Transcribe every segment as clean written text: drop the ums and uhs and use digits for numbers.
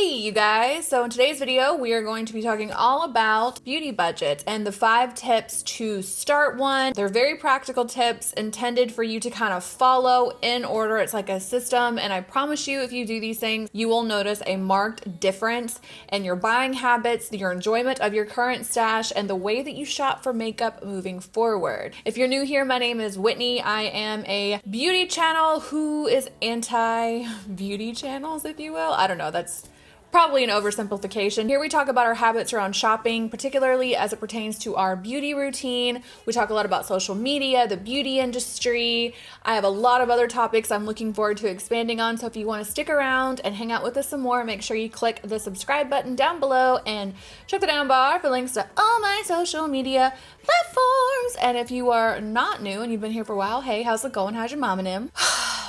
Hey you guys, so in today's video we are going to be talking all about beauty budgets and the 5 tips to start one. They're very practical tips intended for you to kind of follow in order. It's like a system, and I promise you if you do these things you will notice a marked difference in your buying habits, your enjoyment of your current stash, and the way that you shop for makeup moving forward. If you're new here, my name is Whitney. I am a beauty channel who is anti-beauty channels, if you will. I don't know, that's probably an oversimplification. Here we talk about our habits around shopping, particularly as it pertains to our beauty routine. We talk a lot about social media, the beauty industry. I have a lot of other topics I'm looking forward to expanding on, so if you want to stick around and hang out with us some more, make sure you click the subscribe button down below and check the down bar for links to all my social media platforms. And if you are not new and you've been here for a while, hey, how's it going? How's your mom and him?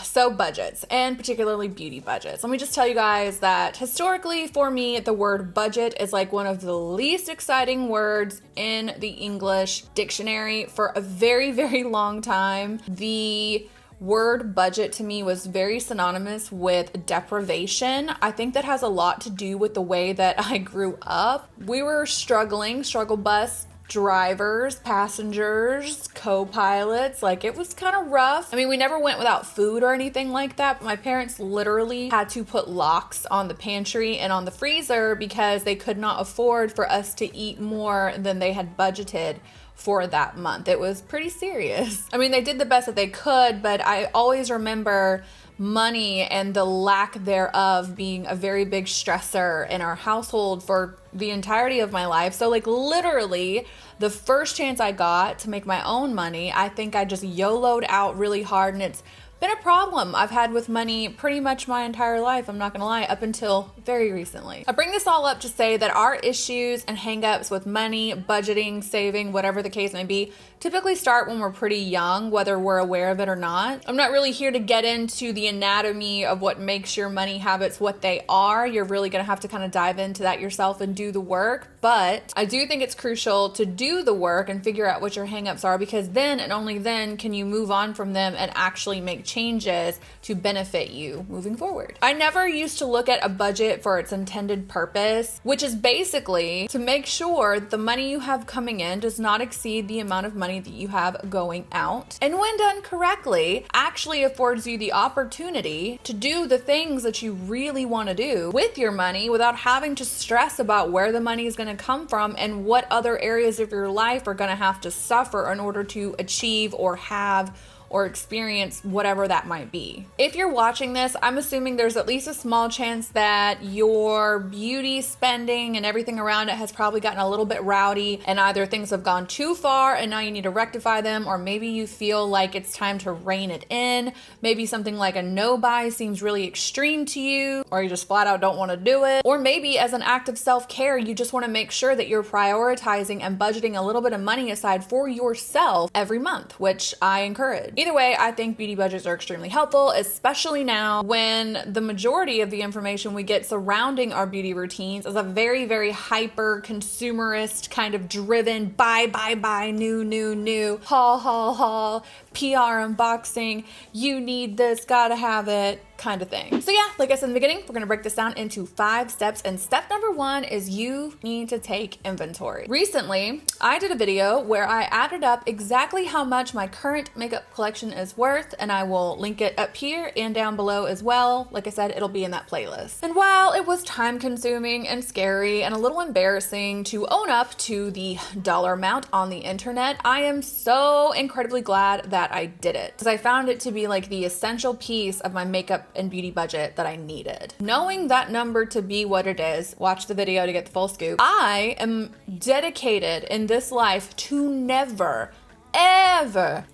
So budgets, and particularly beauty budgets. Let me just tell you guys that historically for me, the word budget is like one of the least exciting words in the English dictionary. For a very, very long time, the word budget to me was very synonymous with deprivation. I think that has a lot to do with the way that I grew up. We were struggle bus drivers, passengers, co-pilots. Like, it was kind of rough. I mean, we never went without food or anything like that, but my parents literally had to put locks on the pantry and on the freezer because they could not afford for us to eat more than they had budgeted for that month. It was pretty serious. I mean, they did the best that they could, but I always remember money and the lack thereof being a very big stressor in our household for the entirety of my life. So like literally the first chance I got to make my own money, I think I just YOLO'd out really hard, and it's been a problem I've had with money pretty much my entire life, I'm not gonna lie, up until very recently. I bring this all up to say that our issues and hangups with money, budgeting, saving, whatever the case may be, typically start when we're pretty young, whether we're aware of it or not. I'm not really here to get into the anatomy of what makes your money habits what they are. You're really gonna have to kind of dive into that yourself and do the work, but I do think it's crucial to do the work and figure out what your hangups are, because then and only then can you move on from them and actually make changes to benefit you moving forward. I never used to look at a budget for its intended purpose, which is basically to make sure the money you have coming in does not exceed the amount of money that you have going out, and when done correctly, actually affords you the opportunity to do the things that you really want to do with your money without having to stress about where the money is going to come from and what other areas of your life are going to have to suffer in order to achieve or have or experience whatever that might be. If you're watching this, I'm assuming there's at least a small chance that your beauty spending and everything around it has probably gotten a little bit rowdy, and either things have gone too far and now you need to rectify them, or maybe you feel like it's time to rein it in. Maybe something like a no buy seems really extreme to you, or you just flat out don't want to do it. Or maybe as an act of self-care, you just want to make sure that you're prioritizing and budgeting a little bit of money aside for yourself every month, which I encourage. Either way, I think beauty budgets are extremely helpful, especially now when the majority of the information we get surrounding our beauty routines is a very, very hyper consumerist kind of driven buy, new, haul, PR unboxing, you need this, gotta have it kind of thing. So yeah, like I said in the beginning, we're gonna break this down into 5 steps, and step number 1 is you need to take inventory. Recently, I did a video where I added up exactly how much my current makeup collection is worth, and I will link it up here and down below as well. Like I said, it'll be in that playlist. And while it was time consuming and scary and a little embarrassing to own up to the dollar amount on the internet, I am so incredibly glad that I did it, because I found it to be like the essential piece of my makeup and beauty budget that I needed. Knowing that number to be what it is, watch the video to get the full scoop. I am dedicated in this life to never, ever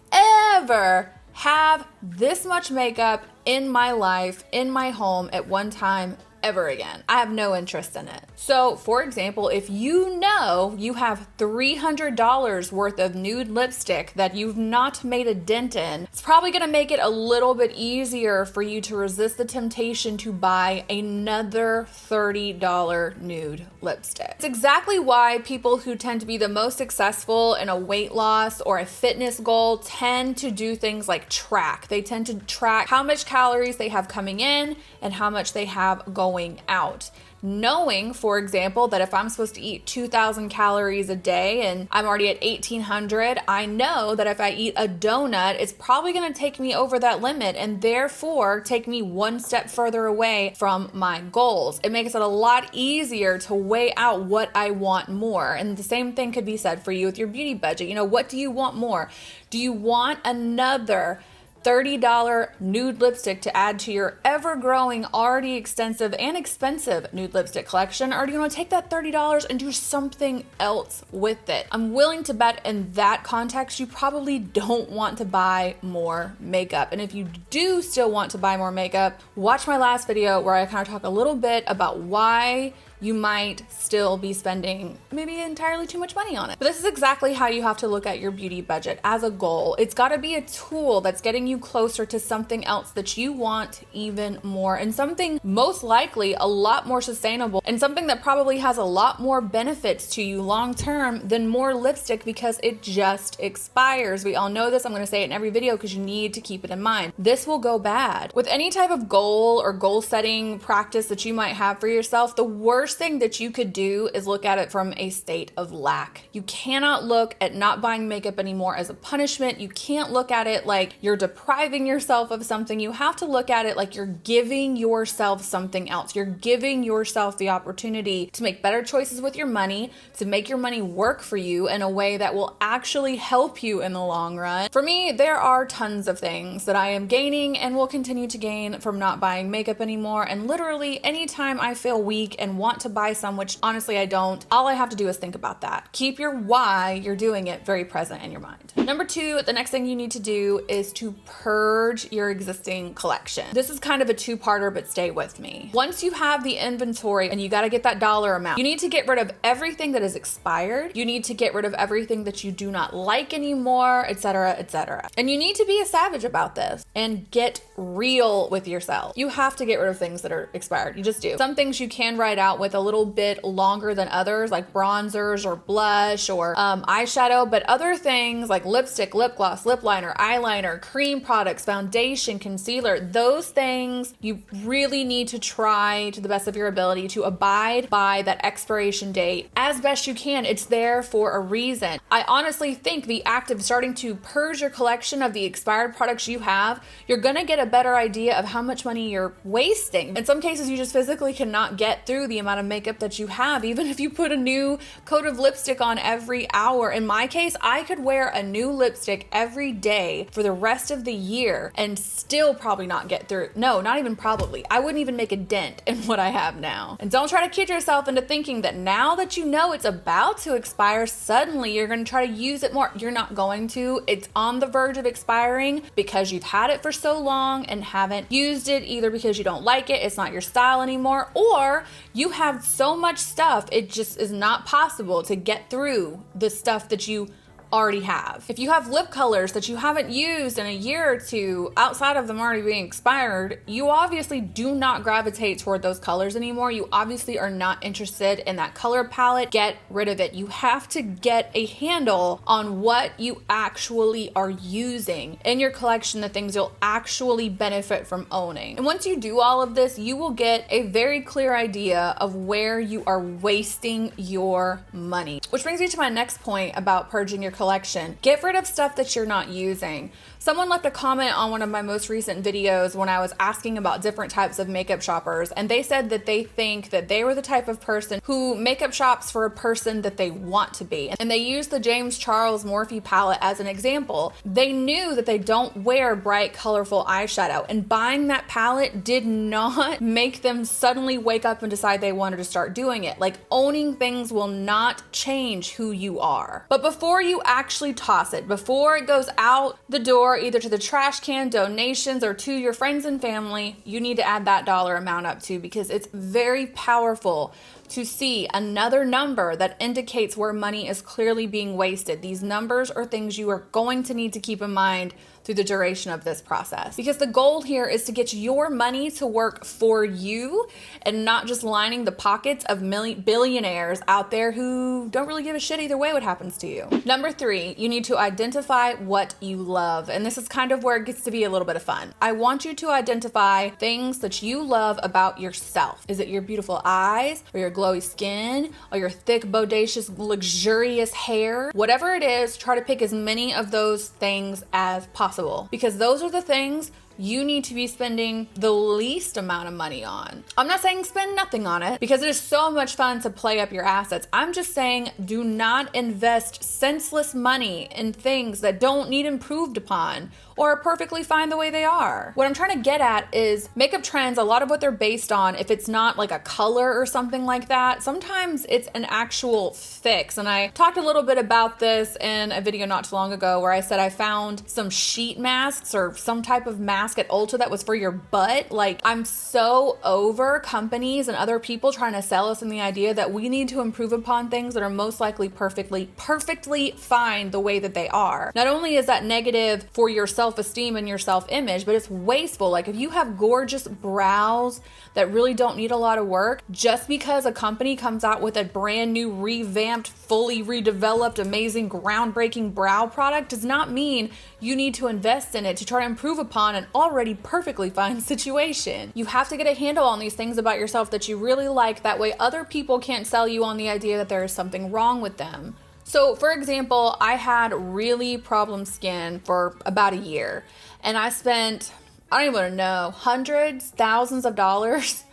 have this much makeup in my life, in my home at one time ever again. I have no interest in it. So for example, if you know you have $300 worth of nude lipstick that you've not made a dent in, it's probably gonna make it a little bit easier for you to resist the temptation to buy another $30 nude lipstick. It's exactly why people who tend to be the most successful in a weight loss or a fitness goal tend to do things like track. They tend to track how much calories they have coming in and how much they have going out. knowing, for example, that if I'm supposed to eat 2,000 calories a day and I'm already at 1,800, I know that if I eat a donut, it's probably going to take me over that limit and therefore take me one step further away from my goals. It makes it a lot easier to weigh out what I want more. And the same thing could be said for you with your beauty budget. You know, what do you want more? Do you want another $30 nude lipstick to add to your ever-growing, already extensive and expensive nude lipstick collection? Or do you want to take that $30 and do something else with it? I'm willing to bet in that context, you probably don't want to buy more makeup. And if you do still want to buy more makeup, watch my last video where I kind of talk a little bit about why you might still be spending maybe entirely too much money on it. But this is exactly how you have to look at your beauty budget as a goal. It's got to be a tool that's getting you closer to something else that you want even more, and something most likely a lot more sustainable, and something that probably has a lot more benefits to you long term than more lipstick, because it just expires. We all know this. I'm going to say it in every video because you need to keep it in mind. This will go bad. With any type of goal or goal setting practice that you might have for yourself, the worst thing that you could do is look at it from a state of lack. You cannot look at not buying makeup anymore as a punishment. You can't look at it like you're depriving yourself of something. You have to look at it like you're giving yourself something else. You're giving yourself the opportunity to make better choices with your money, to make your money work for you in a way that will actually help you in the long run. For me, there are tons of things that I am gaining and will continue to gain from not buying makeup anymore. And literally anytime I feel weak and want to buy some, which honestly I don't, all I have to do is think about that. Keep your why you're doing it very present in your mind. Number two, the next thing you need to do is to purge your existing collection. This is kind of a two-parter, but stay with me. Once you have the inventory and you got to get that dollar amount, you need to get rid of everything that is expired. You need to get rid of everything that you do not like anymore, etc., etc. And you need to be a savage about this and get real with yourself. You have to get rid of things that are expired. You just do. Some things you can ride out with a little bit longer than others, like bronzers or blush or eyeshadow, but other things like lipstick, lip gloss, lip liner, eyeliner, cream products, foundation, concealer, those things you really need to try to the best of your ability to abide by that expiration date as best you can. It's there for a reason. I honestly think the act of starting to purge your collection of the expired products you have, you're gonna get a better idea of how much money you're wasting. In some cases, you just physically cannot get through the amount of makeup that you have, even if you put a new coat of lipstick on every hour. In my case, I could wear a new lipstick every day for the rest of the year and still probably not get through. No, not even probably. I wouldn't even make a dent in what I have now. And don't try to kid yourself into thinking that now that you know it's about to expire, suddenly you're going to try to use it more. You're not going to. It's on the verge of expiring because you've had it for so long and haven't used it, either because you don't like it, it's not your style anymore, or you have so much stuff, it just is not possible to get through the stuff that you already have. If you have lip colors that you haven't used in a year or two outside of them already being expired, you obviously do not gravitate toward those colors anymore. You obviously are not interested in that color palette. Get rid of it. You have to get a handle on what you actually are using in your collection, the things you'll actually benefit from owning. And once you do all of this, you will get a very clear idea of where you are wasting your money. Which brings me to my next point about purging your collection. Get rid of stuff that you're not using. Someone left a comment on one of my most recent videos when I was asking about different types of makeup shoppers, and they said that they think that they were the type of person who makeup shops for a person that they want to be. And they used the James Charles Morphe palette as an example. They knew that they don't wear bright, colorful eyeshadow, and buying that palette did not make them suddenly wake up and decide they wanted to start doing it. Like, owning things will not change who you are. But before you actually toss it, before it goes out the door, either to the trash can, donations, or to your friends and family, you need to add that dollar amount up too, because it's very powerful to see another number that indicates where money is clearly being wasted. These numbers are things you are going to need to keep in mind through the duration of this process. Because the goal here is to get your money to work for you and not just lining the pockets of billionaires out there who don't really give a shit either way what happens to you. Number 3, you need to identify what you love. And this is kind of where it gets to be a little bit of fun. I want you to identify things that you love about yourself. Is it your beautiful eyes, or your glowy skin, or your thick, bodacious, luxurious hair? Whatever it is, try to pick as many of those things as possible, because those are the things you need to be spending the least amount of money on. I'm not saying spend nothing on it, because it is so much fun to play up your assets. I'm just saying do not invest senseless money in things that don't need improved upon or are perfectly fine the way they are. What I'm trying to get at is makeup trends, a lot of what they're based on, if it's not like a color or something like that, sometimes it's an actual fix. And I talked a little bit about this in a video not too long ago where I said I found some sheet masks or some type of mask at Ulta that was for your butt. Like, I'm so over companies and other people trying to sell us in the idea that we need to improve upon things that are most likely perfectly fine the way that they are. Not only is that negative for your self-esteem and your self-image, but it's wasteful. Like, if you have gorgeous brows that really don't need a lot of work, just because a company comes out with a brand new, revamped, fully redeveloped, amazing, groundbreaking brow product does not mean you need to invest in it to try to improve upon an already perfectly fine situation. You have to get a handle on these things about yourself that you really like. That way other people can't sell you on the idea that there is something wrong with them. So for example, I had really problem skin for about a year, and I spent, I don't even know, hundreds, thousands of dollars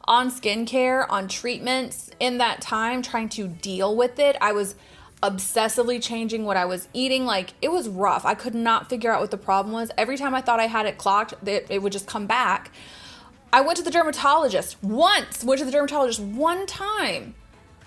on skincare, on treatments in that time, trying to deal with it. I was obsessively changing what I was eating. Like, it was rough. I could not figure out what the problem was. Every time I thought I had it clocked, it would just come back. I went to the dermatologist one time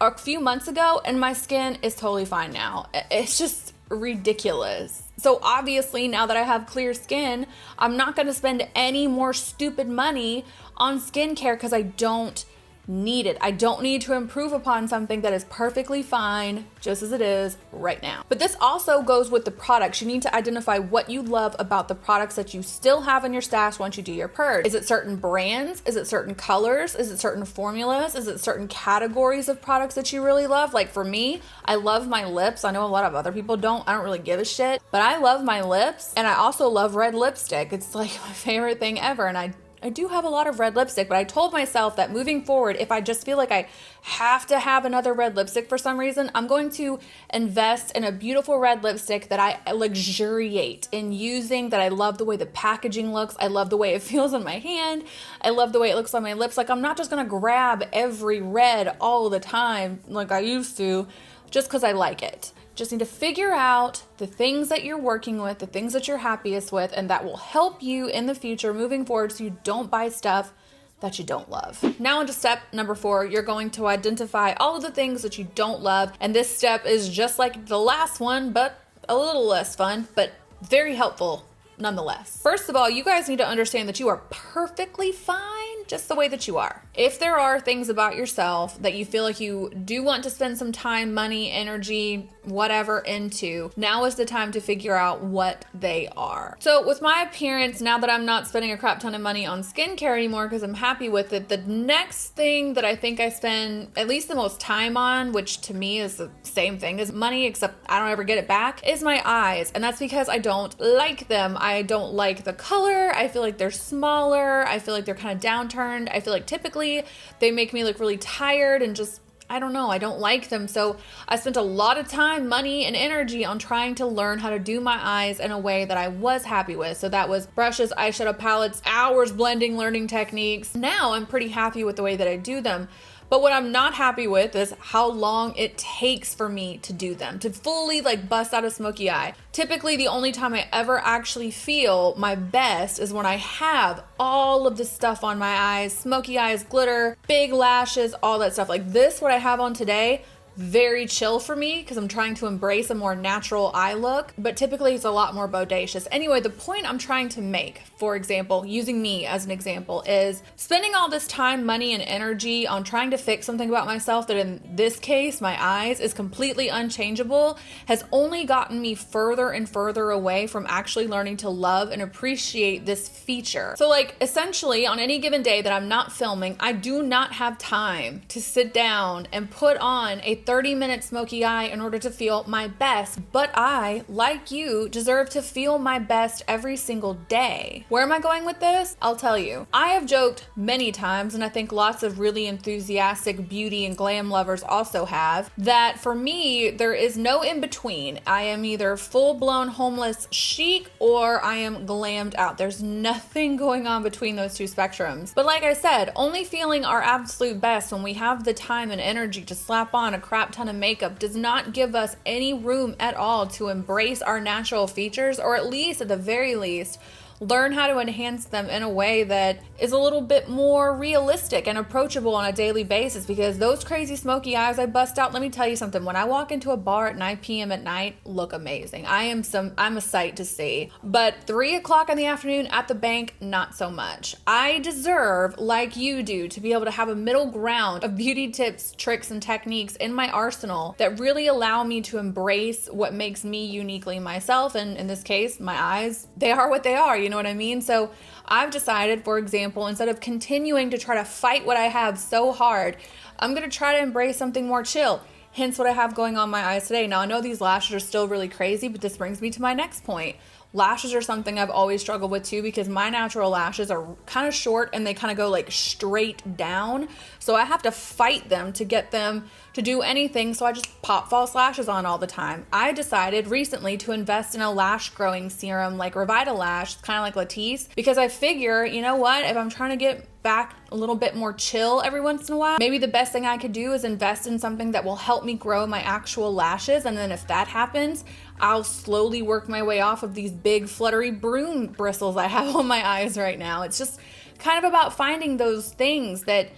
a few months ago, and my skin is totally fine now. It's just ridiculous. So obviously, now that I have clear skin, I'm not going to spend any more stupid money on skincare because I don't need it. I don't need to improve upon something that is perfectly fine just as it is right now. But this also goes with the products. You need to identify what you love about the products that you still have in your stash once you do your purge. Is it certain brands? Is it certain colors? Is it certain formulas? Is it certain categories of products that you really love? Like for me, I love my lips. I know a lot of other people don't. I don't really give a shit, but I love my lips, and I also love red lipstick. It's like my favorite thing ever, and I do have a lot of red lipstick, but I told myself that moving forward, if I just feel like I have to have another red lipstick for some reason, I'm going to invest in a beautiful red lipstick that I luxuriate in using, that I love the way the packaging looks. I love the way it feels in my hand. I love the way it looks on my lips. Like, I'm not just going to grab every red all the time like I used to just because I like it. Just need to figure out the things that you're working with, the things that you're happiest with, and that will help you in the future moving forward so you don't buy stuff that you don't love. Now into step number 4, you're going to identify all of the things that you don't love. And this step is just like the last one, but a little less fun, but very helpful nonetheless. First of all, you guys need to understand that you are perfectly fine just the way that you are. If there are things about yourself that you feel like you do want to spend some time, money, energy, whatever into, now is the time to figure out what they are. So with my appearance, now that I'm not spending a crap ton of money on skincare anymore because I'm happy with it, the next thing that I think I spend at least the most time on, which to me is the same thing as money, except I don't ever get it back, is my eyes. And that's because I don't like them. I don't like the color. I feel like they're smaller. I feel like they're kind of downturned. I feel like typically they make me look really tired and just, I don't know, I don't like them. So I spent a lot of time, money, and energy on trying to learn how to do my eyes in a way that I was happy with. So that was brushes, eyeshadow palettes, hours blending, learning techniques. Now I'm pretty happy with the way that I do them. But what I'm not happy with is how long it takes for me to do them, to fully like bust out a smoky eye. Typically, the only time I ever actually feel my best is when I have all of this stuff on my eyes, smoky eyes, glitter, big lashes, all that stuff. Like this, what I have on today, very chill for me because I'm trying to embrace a more natural eye look, but typically it's a lot more bodacious. Anyway, the point I'm trying to make, for example, using me as an example, is spending all this time, money, and energy on trying to fix something about myself that in this case, my eyes, is completely unchangeable, has only gotten me further and further away from actually learning to love and appreciate this feature. So like essentially on any given day that I'm not filming, I do not have time to sit down and put on a 30-minute smoky eye in order to feel my best, but I, like you, deserve to feel my best every single day. Where am I going with this? I'll tell you. I have joked many times, and I think lots of really enthusiastic beauty and glam lovers also have, that for me, there is no in between. I am either full-blown homeless chic or I am glammed out. There's nothing going on between those two spectrums. But like I said, only feeling our absolute best when we have the time and energy to slap on a crap ton of makeup does not give us any room at all to embrace our natural features, or at least, at the very least, learn how to enhance them in a way that is a little bit more realistic and approachable on a daily basis, because those crazy smoky eyes I bust out, let me tell you something, when I walk into a bar at 9 p.m. at night, look amazing. I'm a sight to see. But 3 o'clock in the afternoon at the bank, not so much. I deserve, like you do, to be able to have a middle ground of beauty tips, tricks, and techniques in my arsenal that really allow me to embrace what makes me uniquely myself, and in this case, my eyes, they are what they are, you know what I mean? So I've decided, for example, instead of continuing to try to fight what I have so hard, I'm going to try to embrace something more chill. Hence what I have going on my eyes today. Now I know these lashes are still really crazy, but this brings me to my next point. Lashes are something I've always struggled with too, because my natural lashes are kind of short and they kind of go like straight down. So I have to fight them to get them to do anything. So I just pop false lashes on all the time. I decided recently to invest in a lash growing serum like Revitalash, kind of like Latisse, because I figure, you know what, if I'm trying to get back a little bit more chill every once in a while, maybe the best thing I could do is invest in something that will help me grow my actual lashes. And then if that happens, I'll slowly work my way off of these big fluttery broom bristles I have on my eyes right now. It's just kind of about finding those things that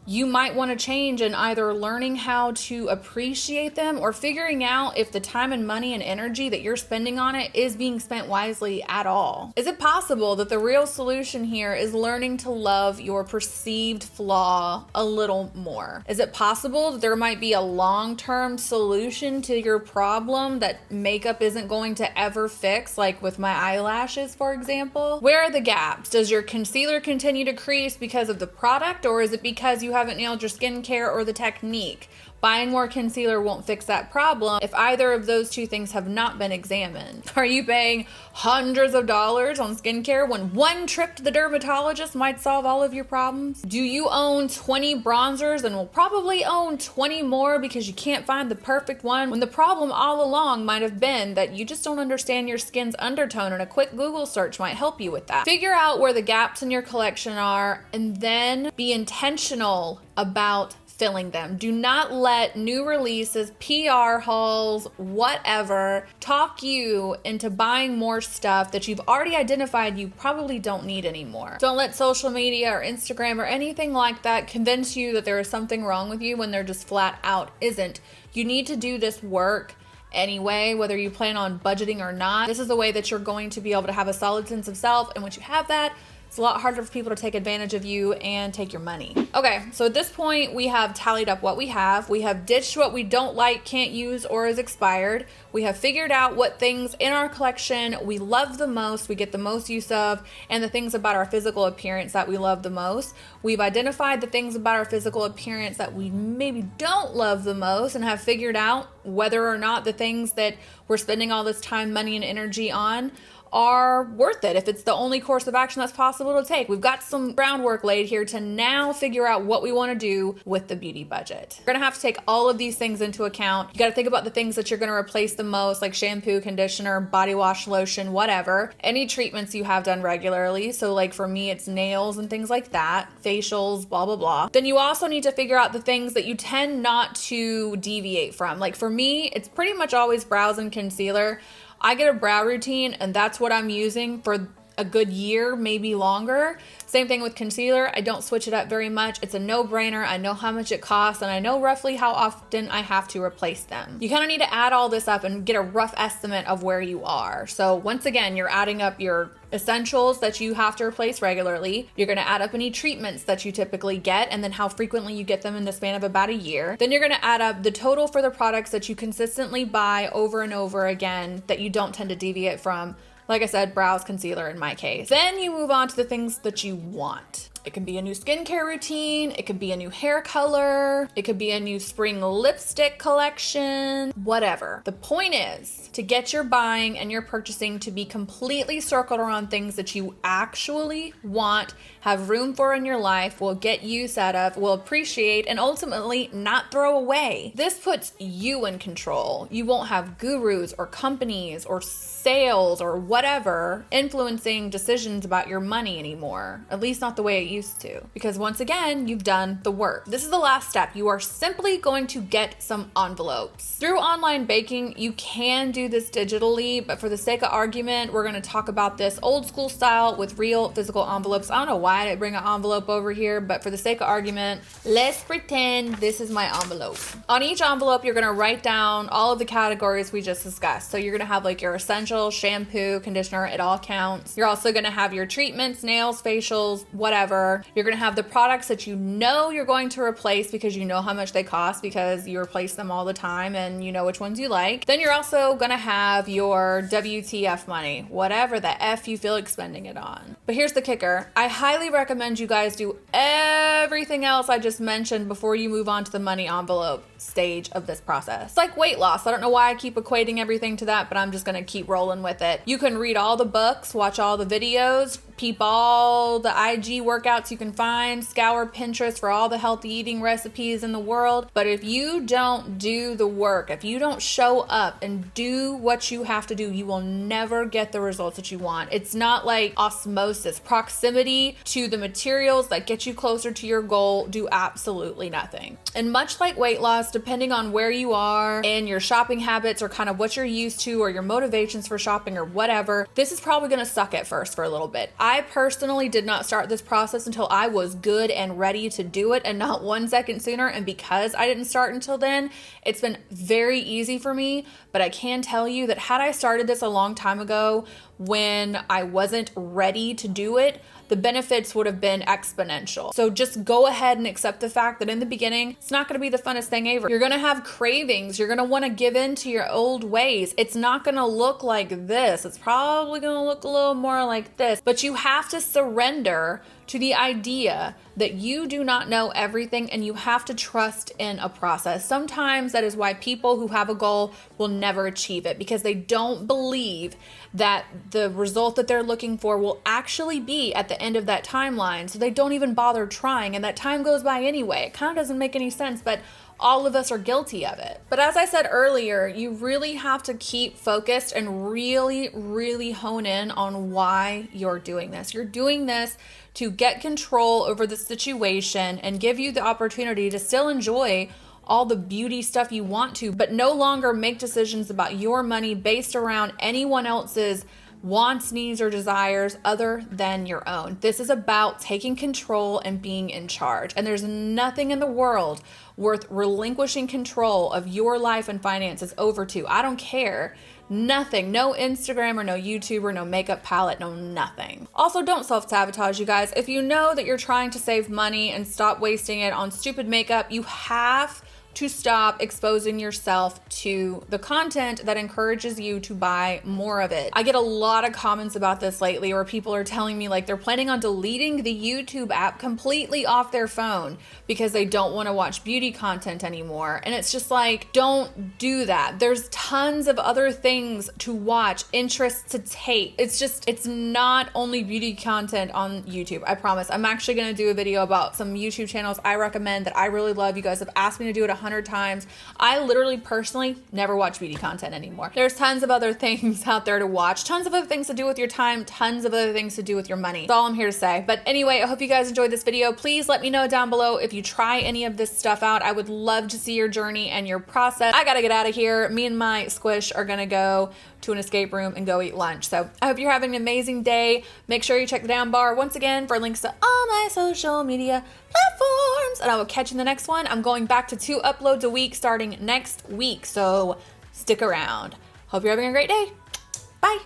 you might want to change and either learning how to appreciate them or figuring out if the time and money and energy that you're spending on it is being spent wisely at all. Is it possible that the real solution here is learning to love your perceived flaw a little more? Is it possible that there might be a long-term solution to your problem that makeup isn't going to ever fix, like with my eyelashes, for example? Where are the gaps? Does your concealer continue to crease because of the product, or is it because you haven't nailed your skincare or the technique? Buying more concealer won't fix that problem if either of those two things have not been examined. Are you paying hundreds of dollars on skincare when one trip to the dermatologist might solve all of your problems? Do you own 20 bronzers and will probably own 20 more because you can't find the perfect one, when the problem all along might have been that you just don't understand your skin's undertone, and a quick Google search might help you with that? Figure out where the gaps in your collection are and then be intentional about filling them. Do not let new releases, PR hauls, whatever, talk you into buying more stuff that you've already identified you probably don't need anymore. Don't let social media or Instagram or anything like that convince you that there is something wrong with you when there just flat out isn't. You need to do this work anyway, whether you plan on budgeting or not. This is the way that you're going to be able to have a solid sense of self, and once you have that, it's a lot harder for people to take advantage of you and take your money. Okay, so at this point, we have tallied up what we have. We have ditched what we don't like, can't use, or is expired. We have figured out what things in our collection we love the most, we get the most use of, and the things about our physical appearance that we love the most. We've identified the things about our physical appearance that we maybe don't love the most, and have figured out whether or not the things that we're spending all this time, money, and energy on are worth it, if it's the only course of action that's possible to take. We've got some groundwork laid here to now figure out what we want to do with the beauty budget. You're gonna have to take all of these things into account. You got to think about the things that you're going to replace the most, like shampoo, conditioner, body wash, lotion, whatever. Any treatments you have done regularly. So like for me, it's nails and things like that, facials, blah, blah, blah. Then you also need to figure out the things that you tend not to deviate from. Like for me, it's pretty much always brows and concealer. I get a brow routine and that's what I'm using for a good year, maybe longer. Same thing with concealer. I don't switch it up very much. It's a no-brainer. I know how much it costs and I know roughly how often I have to replace them. You kind of need to add all this up and get a rough estimate of where you are. So once again, you're adding up your essentials that you have to replace regularly. You're going to add up any treatments that you typically get and then how frequently you get them in the span of about a year. Then you're going to add up the total for the products that you consistently buy over and over again that you don't tend to deviate from. Like I said, brows, concealer in my case. Then you move on to the things that you want. It can be a new skincare routine, it could be a new hair color, it could be a new spring lipstick collection, whatever. The point is to get your buying and your purchasing to be completely circled around things that you actually want, have room for in your life, will get use out of, will appreciate, and ultimately not throw away. This puts you in control. You won't have gurus or companies or sales or whatever influencing decisions about your money anymore, at least not the way it used to, because once again, you've done the work. This is the last step. You are simply going to get some envelopes. Through online baking, you can do this digitally, but for the sake of argument, we're going to talk about this old school style with real physical envelopes. I don't know why I didn't bring an envelope over here, but for the sake of argument, let's pretend this is my envelope. On each envelope, you're going to write down all of the categories we just discussed. So you're going to have like your essentials, shampoo, conditioner, it all counts. You're also going to have your treatments, nails, facials, whatever. You're going to have the products that you know you're going to replace because you know how much they cost because you replace them all the time and you know which ones you like. Then you're also going to have your WTF money, whatever the F you feel like spending it on. But here's the kicker. I highly recommend you guys do everything else I just mentioned before you move on to the money envelope stage of this process. It's like weight loss. I don't know why I keep equating everything to that, but I'm just going to keep rolling with it. You can read all the books, watch all the videos, peep all the IG workouts you can find, scour Pinterest for all the healthy eating recipes in the world. But if you don't do the work, if you don't show up and do what you have to do, you will never get the results that you want. It's not like osmosis. Proximity to the materials that get you closer to your goal do absolutely nothing. And much like weight loss, depending on where you are and your shopping habits or kind of what you're used to or your motivations for shopping or whatever, this is probably going to suck at first for a little bit. I personally did not start this process until I was good and ready to do it and not 1 second sooner. And because I didn't start until then, it's been very easy for me. But I can tell you that had I started this a long time ago when I wasn't ready to do it, the benefits would have been exponential. So just go ahead and accept the fact that in the beginning, it's not going to be the funnest thing ever. You're going to have cravings. You're going to want to give in to your old ways. It's not going to look like this. It's probably going to look a little more like this. But you have to surrender to the idea that you do not know everything and you have to trust in a process. Sometimes that is why people who have a goal will never achieve it, because they don't believe that the result that they're looking for will actually be at the end of that timeline. So they don't even bother trying and that time goes by anyway. It kind of doesn't make any sense, but all of us are guilty of it. But as I said earlier, you really have to keep focused and really hone in on why you're doing this. You're doing this to get control over the situation and give you the opportunity to still enjoy all the beauty stuff you want to, but no longer make decisions about your money based around anyone else's wants, needs, or desires other than your own. This is about taking control and being in charge. And there's nothing in the world worth relinquishing control of your life and finances over to. I don't care. Nothing. No Instagram or no YouTube or no makeup palette, no nothing. Also, don't self-sabotage, you guys. If you know that you're trying to save money and stop wasting it on stupid makeup, you have to stop exposing yourself to the content that encourages you to buy more of it. I get a lot of comments about this lately where people are telling me like they're planning on deleting the YouTube app completely off their phone because they don't want to watch beauty content anymore. And it's just like, don't do that. There's tons of other things to watch, interests to take. It's not only beauty content on YouTube. I promise. I'm actually going to do a video about some YouTube channels I recommend that I really love. You guys have asked me to do it 100 times. I literally personally never watch beauty content anymore. There's tons of other things out there to watch, tons of other things to do with your time, tons of other things to do with your money. That's all I'm here to say. But anyway, I hope you guys enjoyed this video. Please let me know down below if you try any of this stuff out. I would love to see your journey and your process. I gotta get out of here. Me and my squish are gonna go to an escape room and go eat lunch. So I hope you're having an amazing day. Make sure you check the down bar once again for links to all my social media platforms. And I will catch you in the next one. I'm going back to 2 uploads a week starting next week. So stick around. Hope you're having a great day. Bye.